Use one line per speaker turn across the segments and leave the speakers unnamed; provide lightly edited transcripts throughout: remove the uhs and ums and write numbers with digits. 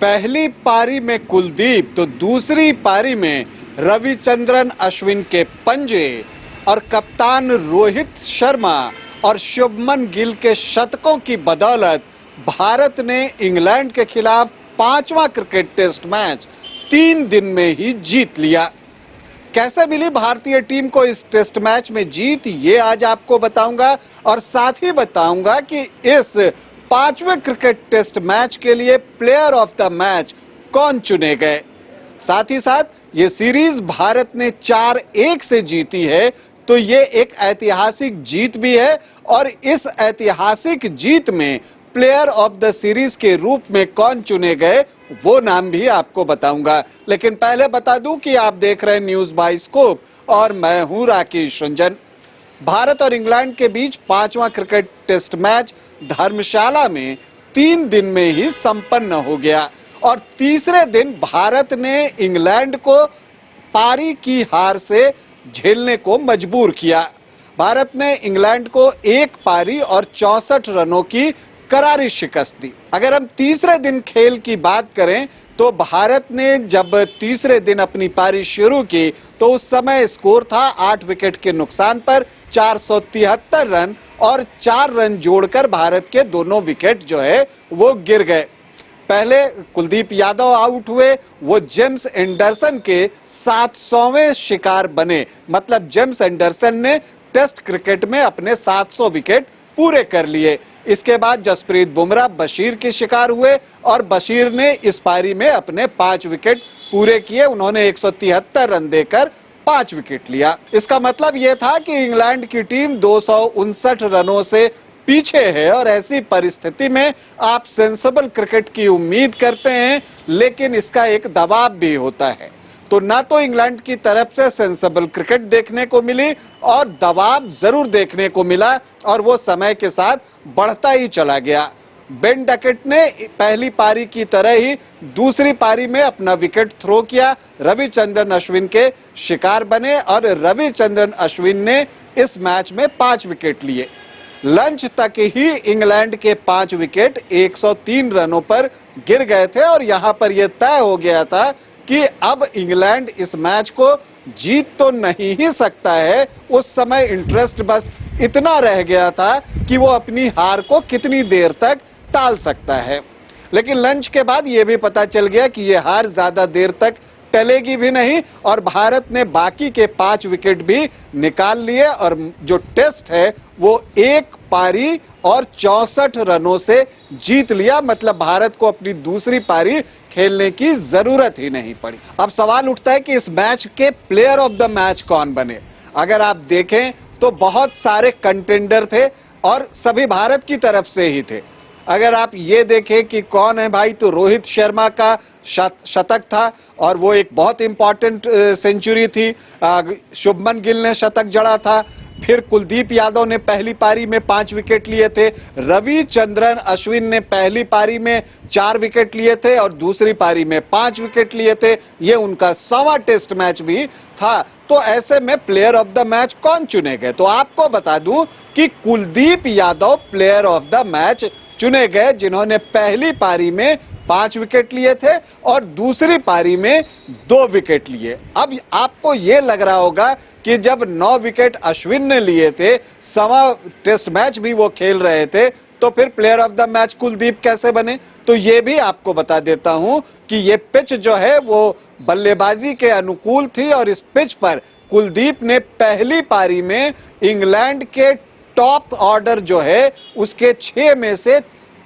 पहली पारी में कुलदीप तो दूसरी पारी में रविचंद्रन अश्विन के पंजे और कप्तान रोहित शर्मा और शुभमन गिल के शतकों की बदौलत भारत ने इंग्लैंड के खिलाफ 5वां क्रिकेट टेस्ट मैच 3 दिन में ही जीत लिया। कैसे मिली भारतीय टीम को इस टेस्ट मैच में जीत, ये आज आपको बताऊंगा और साथ ही बताऊंगा कि इस 5वें क्रिकेट टेस्ट मैच के लिए प्लेयर ऑफ द मैच कौन चुने गए। साथ ही साथ ये सीरीज भारत ने 4-1 से जीती है, तो ये एक ऐतिहासिक जीत भी है और इस ऐतिहासिक जीत में प्लेयर ऑफ द सीरीज के रूप में कौन चुने गए वो नाम भी आपको बताऊंगा। लेकिन पहले बता दूं कि आप देख रहे हैं न्यूज बाय स्कोप और मैं हूं राकेश रंजन। भारत और इंग्लैंड के बीच 5वां क्रिकेट टेस्ट मैच धर्मशाला में 3 दिन में ही संपन्न हो गया और तीसरे दिन भारत ने इंग्लैंड को पारी की हार से झेलने को मजबूर किया। भारत ने इंग्लैंड को 1 पारी और 64 रनों की करारी शिकस्त दी। अगर हम तीसरे दिन खेल की बात करें तो भारत ने जब तीसरे दिन अपनी पारी शुरू की तो उस समय स्कोर था 8 विकेट के नुकसान पर 473 रन और 4 रन जोड़कर भारत के दोनों विकेट जो है वो गिर गए। पहले कुलदीप यादव आउट हुए, वो जेम्स एंडरसन के 700वें शिकार बने। मतलब जेम्स एंडरसन ने टेस्ट क्रिकेट में अपने 700 विकेट पूरे कर लिए। इसके बाद जसप्रीत बुमराह बशीर के शिकार हुए और बशीर ने इस पारी में अपने 5 विकेट पूरे किए। उन्होंने 173 रन देकर 5 विकेट लिया। इसका मतलब यह था कि इंग्लैंड की टीम 259 रनों से पीछे है और ऐसी परिस्थिति में आप सेंसिबल क्रिकेट की उम्मीद करते हैं, लेकिन इसका एक दबाव भी होता है। तो ना तो इंग्लैंड की तरफ से सेंसिबल क्रिकेट देखने को मिली और दबाव जरूर देखने को मिला और वो समय के साथ बढ़ता ही चला गया। बेन डकेट ने पहली पारी की तरह ही दूसरी पारी में अपना विकेट थ्रो किया, रविचंद्रन अश्विन के शिकार बने और रविचंद्रन अश्विन ने इस मैच में 5 विकेट लिए। लंच तक ही इंग्लैंड के 5 विकेट 103 रनों पर गिर गए थे और यहां पर यह तय हो गया था कि अब इंग्लैंड इस मैच को जीत तो नहीं ही सकता है। उस समय इंटरेस्ट बस इतना रह गया था कि वो अपनी हार को कितनी देर तक टाल सकता है। लेकिन लंच के बाद ये भी पता चल गया कि ये हार ज्यादा देर तक टलेगी भी नहीं और भारत ने बाकी के 5 विकेट भी निकाल लिए और जो टेस्ट है वो 1 पारी और 64 रनों से जीत लिया। मतलब भारत को अपनी दूसरी पारी खेलने की जरूरत ही नहीं पड़ी। अब सवाल उठता है कि इस मैच के प्लेयर ऑफ द मैच कौन बने। अगर आप देखें तो बहुत सारे कंटेंडर थे और सभी भारत की तरफ से ही थे। अगर आप ये देखें कि कौन है भाई, तो रोहित शर्मा का शतक था और वो एक बहुत इंपॉर्टेंट सेंचुरी थी। शुभमन गिल ने शतक जड़ा था। फिर कुलदीप यादव ने पहली पारी में 5 विकेट लिए थे। रविचंद्रन अश्विन ने पहली पारी में 4 विकेट लिए थे और दूसरी पारी में 5 विकेट लिए थे। ये उनका 100वां टेस्ट मैच भी था। तो ऐसे में प्लेयर ऑफ द मैच कौन चुने गए, तो आपको बता दूं कि Kuldeep Yadav player of the match चुने गए, जिन्होंने पहली पारी में 5 विकेट लिए थे और दूसरी पारी में 2 विकेट लिए। अब आपको यह लग रहा होगा कि जब 9 विकेट अश्विन ने लिए थे, 100वां टेस्ट मैच भी वो खेल रहे थे, तो फिर player of the match Kuldeep कैसे बने। तो ये भी आपको बता देता हूं कि ये पिच जो है वो बल्लेबाजी के अनुकूल थी और इस पिच पर कुलदीप ने पहली पारी में इंग्लैंड के टॉप ऑर्डर जो है उसके 6 में से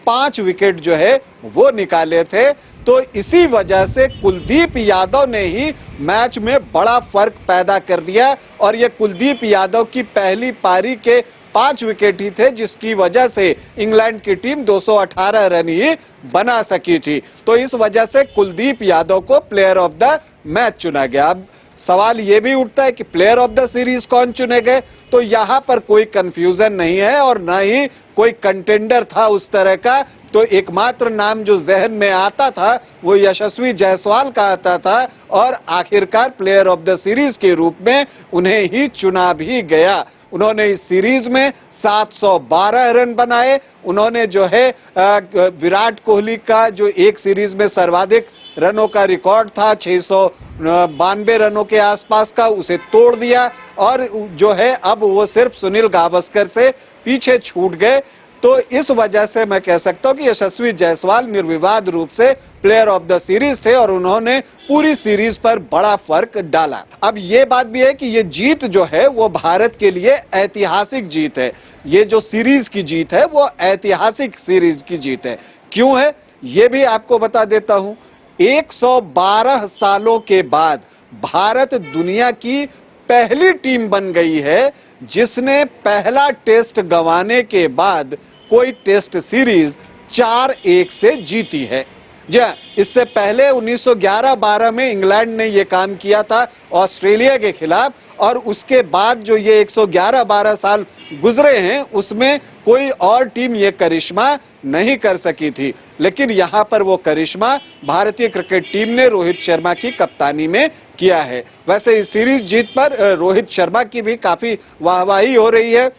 5 विकेट जो है वो निकाले थे। तो इसी वजह से कुलदीप यादव ने ही मैच में बड़ा फर्क पैदा कर दिया और ये कुलदीप यादव की पहली पारी के 5 विकेट ही थे, जिसकी वजह से इंग्लैंड की टीम 218 रन ही बना सकी थी। तो इस वजह से कुलदीप यादव को प्लेयर ऑफ द मैच चुना गया। अब सवाल ये भी उठता है कि प्लेयर ऑफ द सीरीज कौन चुने गए, तो यहाँ पर कोई कंफ्यूजन नहीं है और ना ही कोई कंटेंडर था उस तरह का। तो एकमात्र नाम जो जहन में आता था वो यशस्वी जायसवाल का आता था और आखिरकार प्लेयर ऑफ द सीरीज के रूप में उन्हें ही चुना भी गया। उन्होंने इस सीरीज में 712 रन बनाए। उन्होंने जो है विराट कोहली का जो एक सीरीज में सर्वाधिक रनों का रिकॉर्ड था 692 रनों के आसपास का, उसे तोड़ दिया और जो है अब वो सिर्फ सुनील गावस्कर से पीछे छूट गए। तो इस वजह से मैं कह सकता हूं कि यशस्वी जायसवाल निर्विवाद रूप से प्लेयर ऑफ द सीरीज थे और उन्होंने पूरी सीरीज पर बड़ा फर्क डाला। अब ये बात भी है कि ये जीत जो है वो भारत के लिए ऐतिहासिक जीत है। ये जो सीरीज की जीत है वो ऐतिहासिक सीरीज की जीत है। क्यों है ये भी आपको बता देता हूं। 112 सालों के बाद भारत दुनिया की पहली टीम बन गई है जिसने पहला टेस्ट गंवाने के बाद कोई टेस्ट सीरीज 4-1 से जीती है। जी हाँ, इससे पहले 1911-12 में इंग्लैंड ने यह काम किया था ऑस्ट्रेलिया के खिलाफ, और उसके बाद जो ये 111-12 साल गुजरे हैं उसमें कोई और टीम ये करिश्मा नहीं कर सकी थी। लेकिन यहाँ पर वो करिश्मा भारतीय क्रिकेट टीम ने रोहित शर्मा की कप्तानी में किया है। वैसे इस सीरीज जीत पर रोहित शर्मा की भी काफी वाहवाही हो रही है।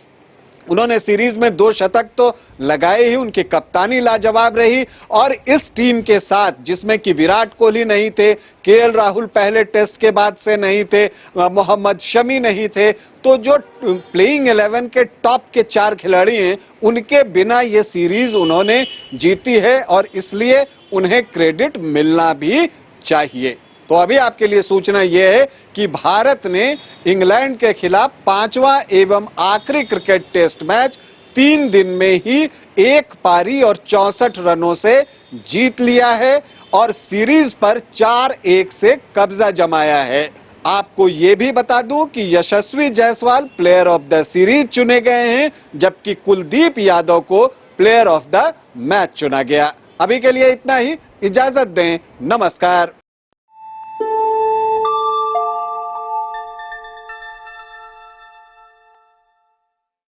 उन्होंने सीरीज में 2 शतक तो लगाए ही, उनकी कप्तानी लाजवाब रही। और इस टीम के साथ जिसमें कि विराट कोहली नहीं थे, केएल राहुल पहले टेस्ट के बाद से नहीं थे, मोहम्मद शमी नहीं थे, तो जो प्लेइंग 11 के टॉप के 4 खिलाड़ी हैं उनके बिना ये सीरीज उन्होंने जीती है और इसलिए उन्हें क्रेडिट मिलना भी चाहिए। तो अभी आपके लिए सूचना यह है कि भारत ने इंग्लैंड के खिलाफ 5वां एवं आखिरी क्रिकेट टेस्ट मैच 3 दिन में ही 1 पारी और 64 रनों से जीत लिया है और सीरीज पर 4-1 से कब्जा जमाया है। आपको यह भी बता दूं कि Yashasvi Jaiswal player of the series चुने गए हैं, जबकि कुलदीप यादव को प्लेयर ऑफ द मैच चुना गया। अभी के लिए इतना ही, इजाजत दें, नमस्कार।